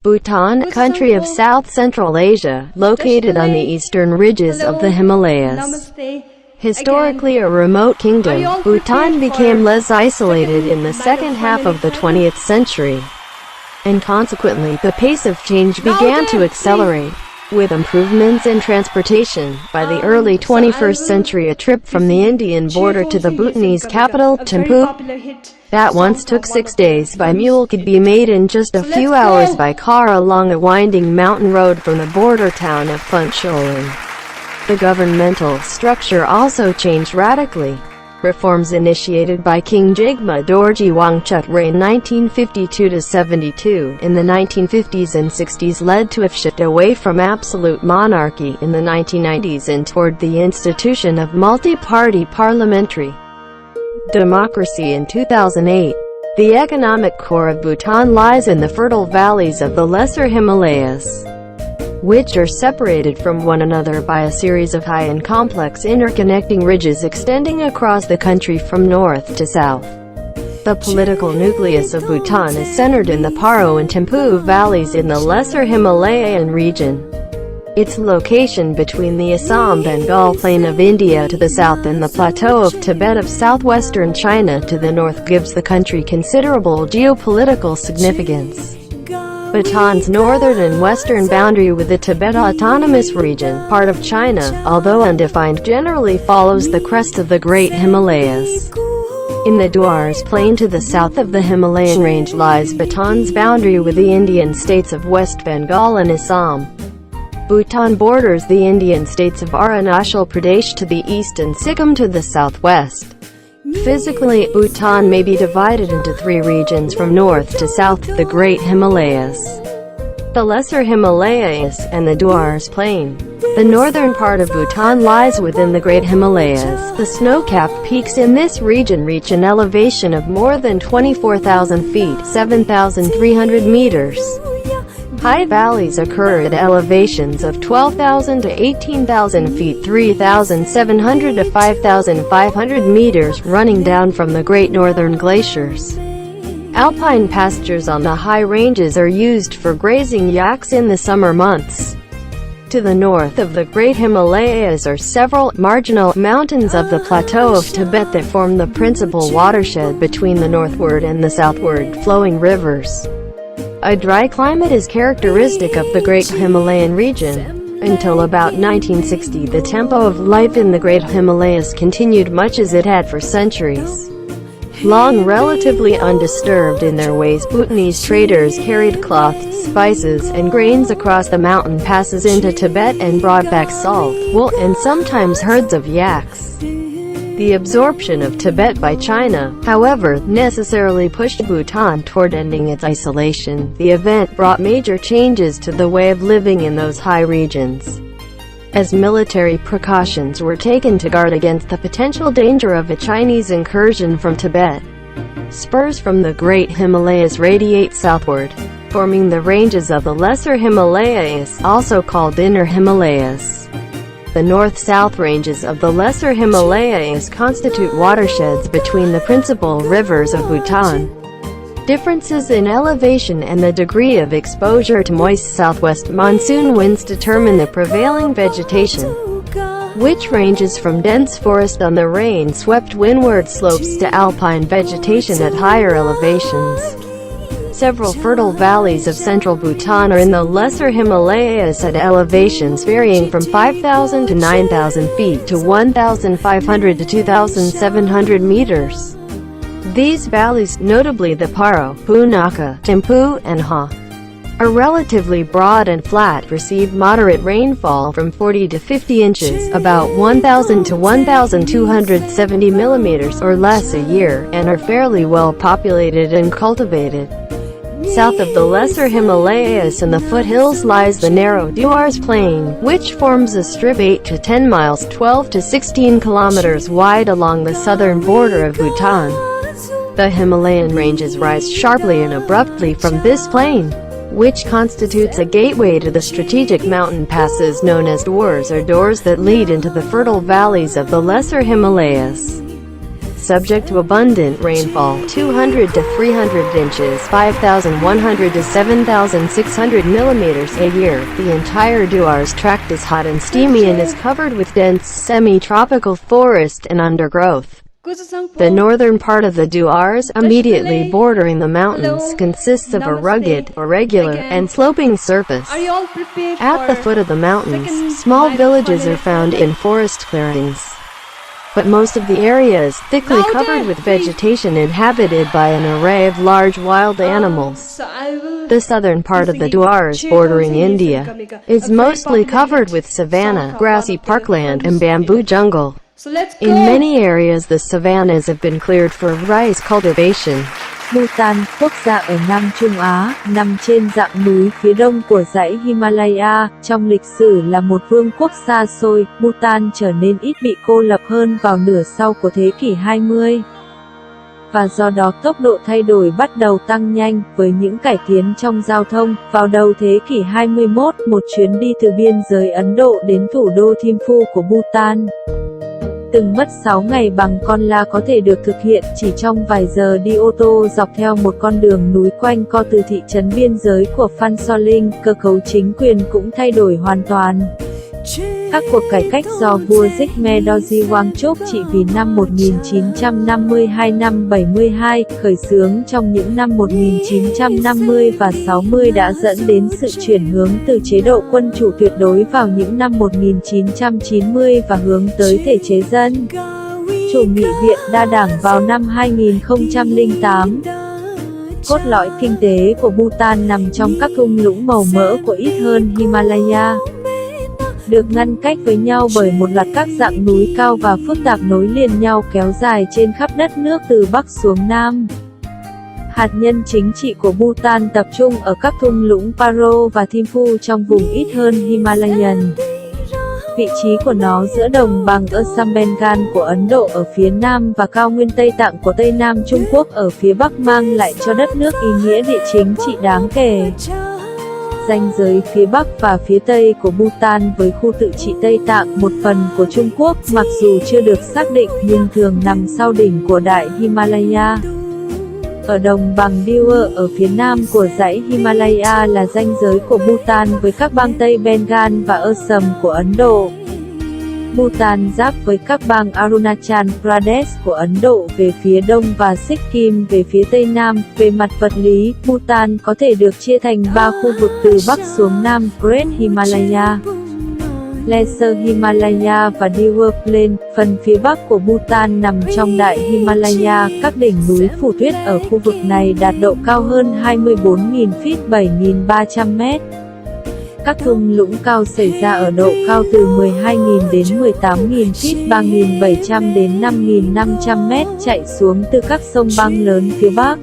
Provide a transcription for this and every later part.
Bhutan, a country of South-Central Asia, located on the eastern ridges of the Himalayas. Historically a remote kingdom, Bhutan became less isolated in the second half of the 20th century, and consequently the pace of change began to accelerate. With improvements in transportation, by the early 21st century a trip from the Indian border to the Bhutanese capital, Thimphu, that once took 6 days by mule could be made in just a few hours by car along a winding mountain road from the border town of Phuntsholling. The governmental structure also changed radically. Reforms initiated by King Jigme Dorji Wangchuck reigned 1952–72 in the 1950s and 60s led to a shift away from absolute monarchy in the 1990s and toward the institution of multi-party parliamentary democracy in 2008. The economic core of Bhutan lies in the fertile valleys of the Lesser Himalayas, which are separated from one another by a series of high and complex interconnecting ridges extending across the country from north to south. The political nucleus of Bhutan is centered in the Paro and Thimphu valleys in the Lesser Himalayan region. Its location between the Assam-Bengal plain of India to the south and the plateau of Tibet of southwestern China to the north gives the country considerable geopolitical significance. Bhutan's northern and western boundary with the Tibet Autonomous Region, part of China, although undefined, generally follows the crest of the Great Himalayas. In the Dwars Plain to the south of the Himalayan range lies Bhutan's boundary with the Indian states of West Bengal and Assam. Bhutan borders the Indian states of Arunachal Pradesh to the east and Sikkim to the southwest. Physically, Bhutan may be divided into 3 regions from north to south: the Great Himalayas, the Lesser Himalayas, and the Dwars Plain. The northern part of Bhutan lies within the Great Himalayas. The snow-capped peaks in this region reach an elevation of more than 24,000 feet, 7,300 meters. High valleys occur at elevations of 12,000 to 18,000 feet, 3,700 to 5,500 meters, running down from the Great Northern Glaciers. Alpine pastures on the high ranges are used for grazing yaks in the summer months. To the north of the Great Himalayas are several marginal mountains of the plateau of Tibet that form the principal watershed between the northward and the southward flowing rivers. A dry climate is characteristic of the Great Himalayan region. Until about 1960, the tempo of life in the Great Himalayas continued much as it had for centuries. Long relatively undisturbed in their ways, Bhutanese traders carried cloths, spices, and grains across the mountain passes into Tibet and brought back salt, wool, and sometimes herds of yaks. The absorption of Tibet by China, however, necessarily pushed Bhutan toward ending its isolation. The event brought major changes to the way of living in those high regions, as military precautions were taken to guard against the potential danger of a Chinese incursion from Tibet. Spurs from the Great Himalayas radiate southward, forming the ranges of the Lesser Himalayas, also called Inner Himalayas. The north-south ranges of the Lesser Himalayas constitute watersheds between the principal rivers of Bhutan. Differences in elevation and the degree of exposure to moist southwest monsoon winds determine the prevailing vegetation, which ranges from dense forest on the rain-swept windward slopes to alpine vegetation at higher elevations. Several fertile valleys of central Bhutan are in the Lesser Himalayas at elevations varying from 5,000 to 9,000 feet to 1,500 to 2,700 meters. These valleys, notably the Paro, Punakha, Thimphu, and Ha, are relatively broad and flat, receive moderate rainfall from 40 to 50 inches, about 1,000 to 1,270 millimeters or less a year, and are fairly well populated and cultivated. South of the Lesser Himalayas and the foothills lies the narrow Dwars Plain, which forms a strip 8 to 10 miles, 12 to 16 kilometers wide along the southern border of Bhutan. The Himalayan ranges rise sharply and abruptly from this plain, which constitutes a gateway to the strategic mountain passes known as Dwars or doors that lead into the fertile valleys of the Lesser Himalayas. subject to abundant rainfall, 200 to 300 inches, 5,100 to 7,600 millimeters a year. The entire Duars tract is hot and steamy and is covered with dense semi-tropical forest and undergrowth. The northern part of the Duars, immediately bordering the mountains, consists of a rugged, irregular, and sloping surface. At the foot of the mountains, small villages are found in forest clearings. But most of the area is thickly covered with vegetation inhabited by an array of large wild animals. The southern part of the Duars, bordering India, is mostly covered with savanna, grassy parkland, and bamboo jungle. In many areas the savannas have been cleared for rice cultivation. Bhutan, quốc gia ở Nam Trung Á, nằm trên dạng núi phía đông của dãy Himalaya, trong lịch sử là một vương quốc xa xôi. Bhutan trở nên ít bị cô lập hơn vào nửa sau của thế kỷ 20. Và do đó tốc độ thay đổi bắt đầu tăng nhanh, với những cải tiến trong giao thông. Vào đầu thế kỷ 21, một chuyến đi từ biên giới Ấn Độ đến thủ đô Thimphu của Bhutan từng mất 6 ngày bằng con la có thể được thực hiện chỉ trong vài giờ đi ô tô dọc theo một con đường núi quanh co từ thị trấn biên giới của Phan Soling. Cơ cấu chính quyền cũng thay đổi hoàn toàn. Các cuộc cải cách do vua Jigme Dorji Wangchuk trị vì năm 1952 khởi xướng trong những năm 1950 và 60 đã dẫn đến sự chuyển hướng từ chế độ quân chủ tuyệt đối vào những năm 1990 và hướng tới thể chế dân chủ nghị viện đa đảng vào năm 2008. Cốt lõi kinh tế của Bhutan nằm trong các thung lũng màu mỡ của ít hơn Himalaya, được ngăn cách với nhau bởi một loạt các dạng núi cao và phức tạp nối liền nhau kéo dài trên khắp đất nước từ Bắc xuống Nam. Hạt nhân chính trị của Bhutan tập trung ở các thung lũng Paro và Thimphu trong vùng ít hơn Himalayan. Vị trí của nó giữa đồng bằng Assam Bengal của Ấn Độ ở phía Nam và cao nguyên Tây Tạng của Tây Nam Trung Quốc ở phía Bắc mang lại cho đất nước ý nghĩa địa chính trị đáng kể. Ranh giới phía Bắc và phía Tây của Bhutan với khu tự trị Tây Tạng, một phần của Trung Quốc, mặc dù chưa được xác định nhưng thường nằm sau đỉnh của đại Himalaya. Ở đồng bằng Dewa ở phía nam của dãy Himalaya là ranh giới của Bhutan với các bang Tây Bengal và Assam của Ấn Độ. Bhutan giáp với các bang Arunachal Pradesh của Ấn Độ về phía đông và Sikkim về phía tây nam. Về mặt vật lý, Bhutan có thể được chia thành 3 khu vực từ Bắc xuống Nam: Great Himalaya, Lesser Himalaya và Dewa Plain. Phần phía Bắc của Bhutan nằm trong đại Himalaya. Các đỉnh núi phủ tuyết ở khu vực này đạt độ cao hơn 24.000 feet 7.300 mét. Các thung lũng cao xảy ra ở độ cao từ 12.000 đến 18.000 feet 3.700 đến 5.500 mét chạy xuống từ các sông băng lớn phía Bắc.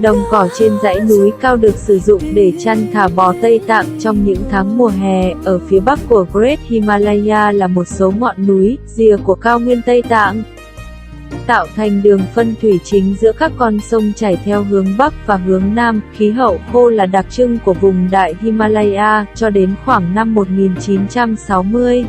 Đồng cỏ trên dãy núi cao được sử dụng để chăn thả bò Tây Tạng trong những tháng mùa hè. Ở phía bắc của Great Himalaya là một số ngọn núi, rìa của cao nguyên Tây Tạng, tạo thành đường phân thủy chính giữa các con sông chảy theo hướng Bắc và hướng Nam. Khí hậu khô là đặc trưng của vùng đại Himalaya cho đến khoảng năm 1960.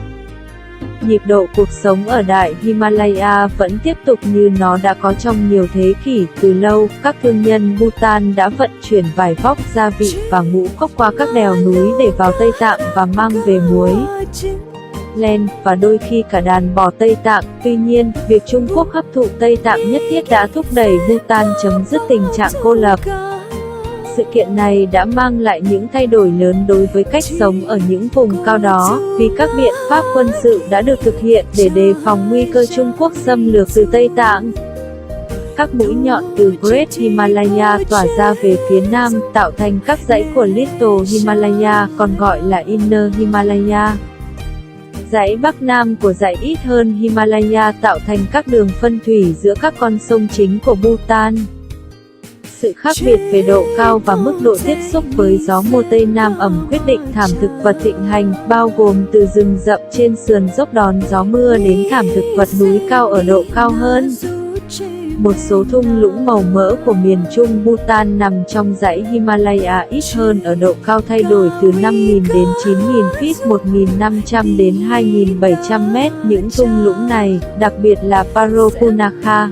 Nhịp độ cuộc sống ở đại Himalaya vẫn tiếp tục như nó đã có trong nhiều thế kỷ. Từ lâu, các thương nhân Bhutan đã vận chuyển vải vóc, gia vị và ngũ cốc qua các đèo núi để vào Tây Tạng và mang về muối, len và đôi khi cả đàn bò Tây Tạng. Tuy nhiên, việc Trung Quốc hấp thụ Tây Tạng nhất thiết đã thúc đẩy Bhutan chấm dứt tình trạng cô lập. Sự kiện này đã mang lại những thay đổi lớn đối với cách sống ở những vùng cao đó, vì các biện pháp quân sự đã được thực hiện để đề phòng nguy cơ Trung Quốc xâm lược từ Tây Tạng. Các mũi nhọn từ Great Himalaya tỏa ra về phía nam, tạo thành các dãy của Little Himalaya, còn gọi là Inner Himalaya. Dãy Bắc Nam của dãy ít hơn Himalaya tạo thành các đường phân thủy giữa các con sông chính của Bhutan. Sự khác biệt về độ cao và mức độ tiếp xúc với gió mùa Tây Nam ẩm quyết định thảm thực vật thịnh hành, bao gồm từ rừng rậm trên sườn dốc đón gió mưa đến thảm thực vật núi cao ở độ cao hơn. Một số thung lũng màu mỡ của miền Trung Bhutan nằm trong dãy Himalaya ít hơn ở độ cao thay đổi từ 5.000 đến 9.000 feet 1.500 đến 2.700 mét. Những thung lũng này, đặc biệt là Paro Punakha,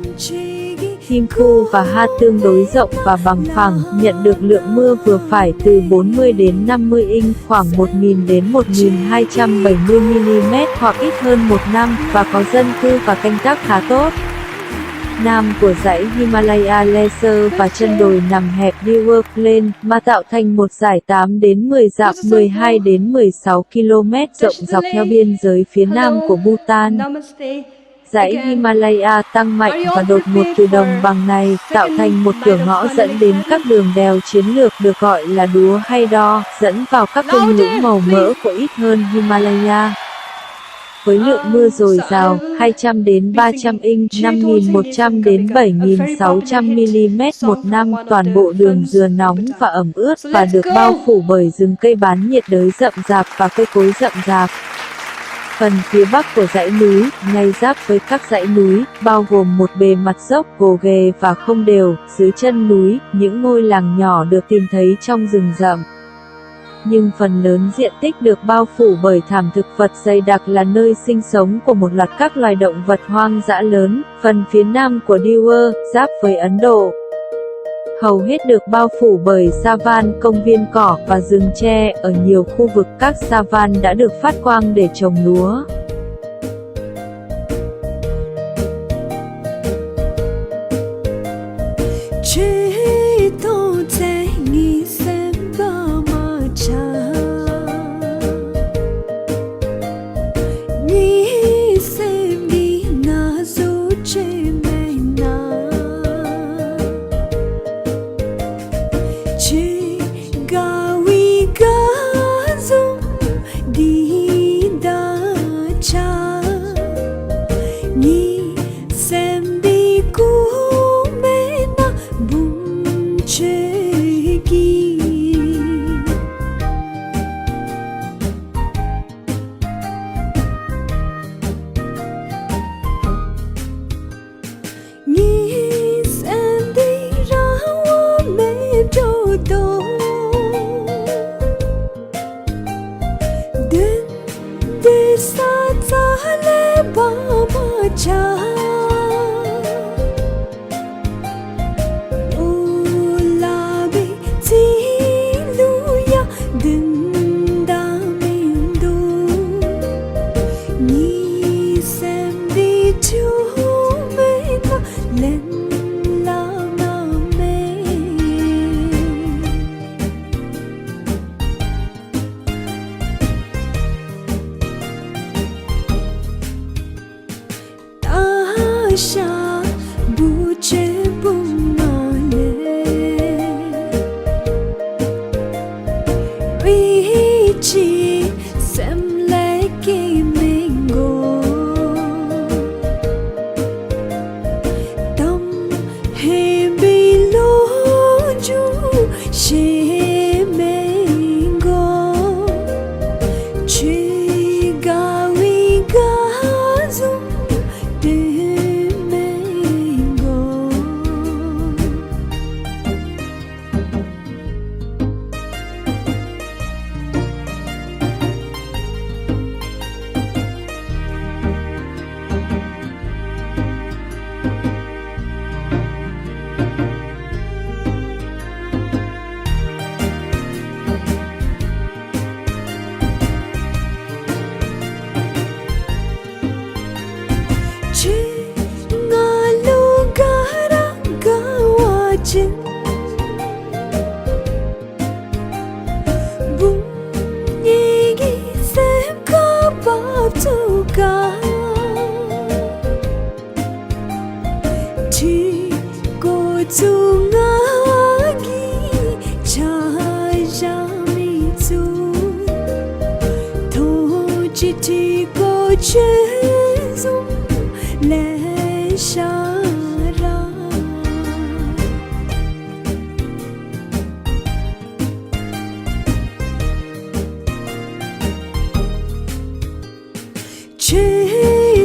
Thimphu và Ha tương đối rộng và bằng phẳng, nhận được lượng mưa vừa phải từ 40 đến 50 inch, khoảng 1.000 đến 1.270 mm hoặc ít hơn một năm, và có dân cư và canh tác khá tốt. Nam của dãy Himalaya Lesser và chân đồi nằm hẹp Dewa Plain, mà tạo thành một dải 8 đến 10 dặm 12 đến 16 km rộng dọc theo biên giới phía nam của Bhutan. Dãy Himalaya tăng mạnh và đột ngột từ đồng bằng này, tạo thành một cửa ngõ dẫn đến các đường đèo chiến lược được gọi là đúa hay đo, dẫn vào các thung lũng màu mỡ của ít hơn Himalaya. Với lượng mưa dồi dào, 200 đến 300 inch, 5.100 đến 7.600 mm một năm, toàn bộ đường dừa nóng và ẩm ướt và được bao phủ bởi rừng cây bán nhiệt đới rậm rạp và cây cối rậm rạp. Phần phía bắc của dãy núi, ngay giáp với các dãy núi, bao gồm một bề mặt dốc, gồ ghề và không đều. Dưới chân núi, những ngôi làng nhỏ được tìm thấy trong rừng rậm. Nhưng phần lớn diện tích được bao phủ bởi thảm thực vật dày đặc là nơi sinh sống của một loạt các loài động vật hoang dã lớn. Phần phía nam của Dewa, giáp với Ấn Độ, hầu hết được bao phủ bởi savan, công viên cỏ và rừng tre. Ở nhiều khu vực các savan đã được phát quang để trồng lúa. Chỉ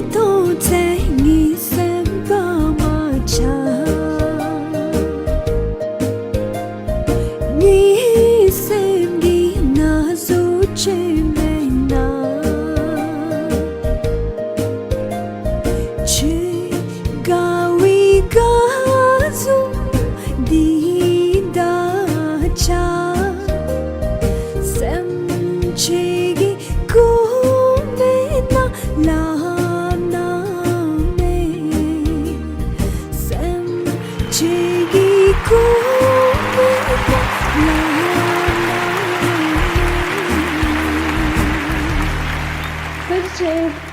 tôi thấy nghĩ xem bao mà cha hatiku bercerita